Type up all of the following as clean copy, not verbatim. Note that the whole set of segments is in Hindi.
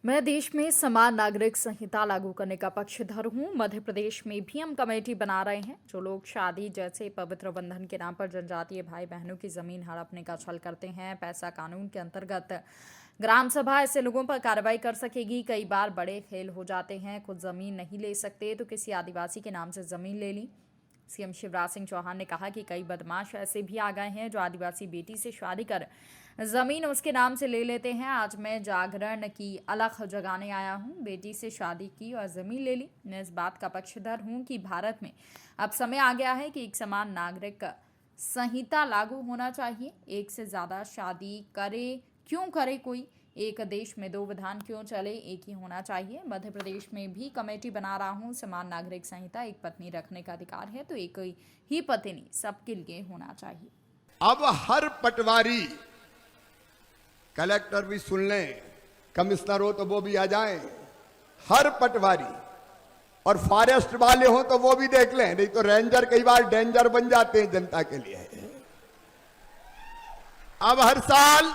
मैं देश में समान नागरिक संहिता लागू करने का पक्षधर हूं। मध्य प्रदेश में भी हम कमेटी बना रहे हैं। जो लोग शादी जैसे पवित्र बंधन के नाम पर जनजातीय भाई बहनों की जमीन हड़पने का छल करते हैं, पैसा कानून के अंतर्गत ग्राम सभा ऐसे लोगों पर कार्रवाई कर सकेगी। कई बार बड़े खेल हो जाते हैं, खुद जमीन नहीं ले सकते तो किसी आदिवासी के नाम से जमीन ले ली। सीएम शिवराज सिंह चौहान ने कहा कि कई बदमाश ऐसे भी आ गए हैं जो आदिवासी बेटी से शादी कर जमीन उसके नाम से ले लेते हैं। आज मैं जागरण की अलख जगाने आया हूं। बेटी से शादी की और जमीन ले ली। मैं इस बात का पक्षधर हूं कि भारत में अब समय आ गया है कि एक समान नागरिक संहिता लागू होना चाहिए। एक से ज्यादा शादी करे क्यों करे कोई, एक देश में दो विधान क्यों चले, एक ही होना चाहिए। मध्य प्रदेश में भी कमेटी बना रहा हूं। समान नागरिक संहिता, एक पत्नी रखने का अधिकार है तो एक ही पत्नी सबके लिए होना चाहिए। अब हर पटवारी, कलेक्टर भी सुन लें, कमिश्नर हो तो वो भी आ जाएं, हर पटवारी और फॉरेस्ट वाले हो तो वो भी देख लें, नहीं तो रेंजर कई बार डेंजर बन जाते हैं जनता के लिए। अब हर साल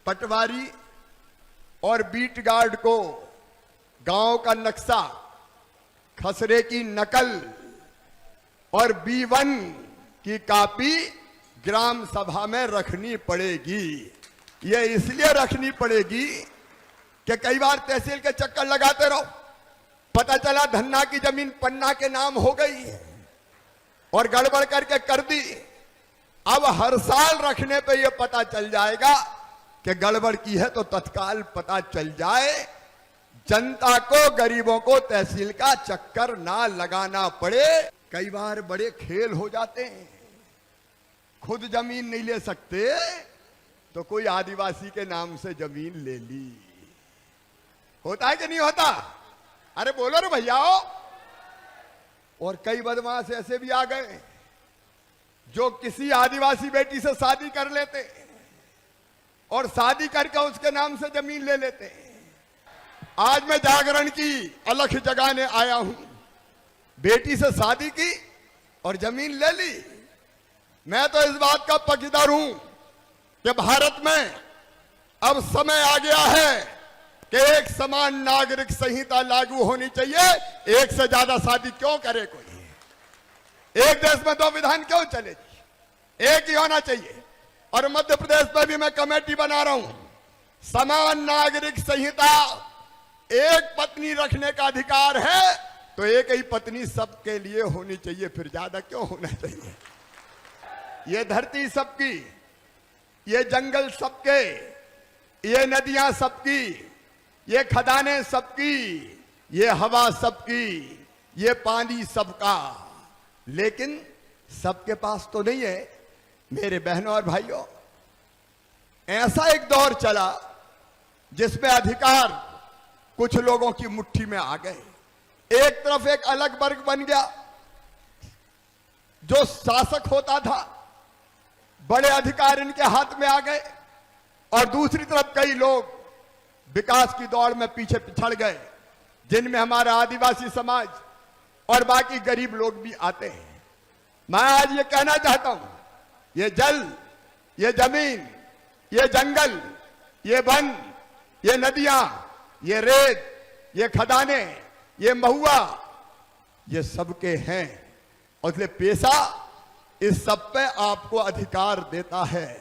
पटवारी और बीट गार्ड को गांव का नक्शा, खसरे की नकल और B1 की कॉपी ग्राम सभा में रखनी पड़ेगी। ये इसलिए रखनी पड़ेगी कि कई बार तहसील के चक्कर लगाते रहो, पता चला धन्ना की जमीन पन्ना के नाम हो गई और गड़बड़ करके कर दी। अब हर साल रखने पे ये पता चल जाएगा कि गड़बड़ की है तो तत्काल पता चल जाए, जनता को, गरीबों को तहसील का चक्कर ना लगाना पड़े। कई बार बड़े खेल हो जाते हैं, खुद जमीन नहीं ले सकते तो कोई आदिवासी के नाम से जमीन ले ली। होता है कि नहीं होता? अरे बोलो रे भैयाओ। और कई बदमाश ऐसे भी आ गए जो किसी आदिवासी बेटी से शादी कर लेते और शादी करके उसके नाम से जमीन ले लेते। आज मैं जागरण की अलख जगाने आया हूं। बेटी से शादी की और जमीन ले ली। मैं तो इस बात का पक्षधर हूं कि भारत में अब समय आ गया है कि एक समान नागरिक संहिता लागू होनी चाहिए। एक से ज्यादा शादी क्यों करे कोई? एक देश में दो विधान क्यों चलेगी? एक ही होना चाहिए। और मध्य प्रदेश में भी मैं कमेटी बना रहा हूं। समान नागरिक संहिता, एक पत्नी रखने का अधिकार है तो एक ही पत्नी सबके लिए होनी चाहिए, फिर ज्यादा क्यों होना चाहिए? ये धरती सबकी, ये जंगल सबके, ये नदियां सबकी, ये खदानें सबकी, ये हवा सबकी, ये पानी सबका। लेकिन सबके पास तो नहीं है मेरे बहनों और भाइयों। ऐसा एक दौर चला जिसमें अधिकार कुछ लोगों की मुट्ठी में आ गए। एक तरफ एक अलग वर्ग बन गया जो शासक होता था, बड़े अधिकार इनके हाथ में आ गए, और दूसरी तरफ कई लोग विकास की दौड़ में पीछे पिछड़ गए, जिनमें हमारा आदिवासी समाज और बाकी गरीब लोग भी आते हैं। मैं आज ये कहना चाहता हूं, ये जल, ये जमीन, ये जंगल, ये वन, ये नदियां, ये रेत, ये खदाने, ये महुआ, ये सबके हैं और इसलिए पेशा इस सब पे आपको अधिकार देता है।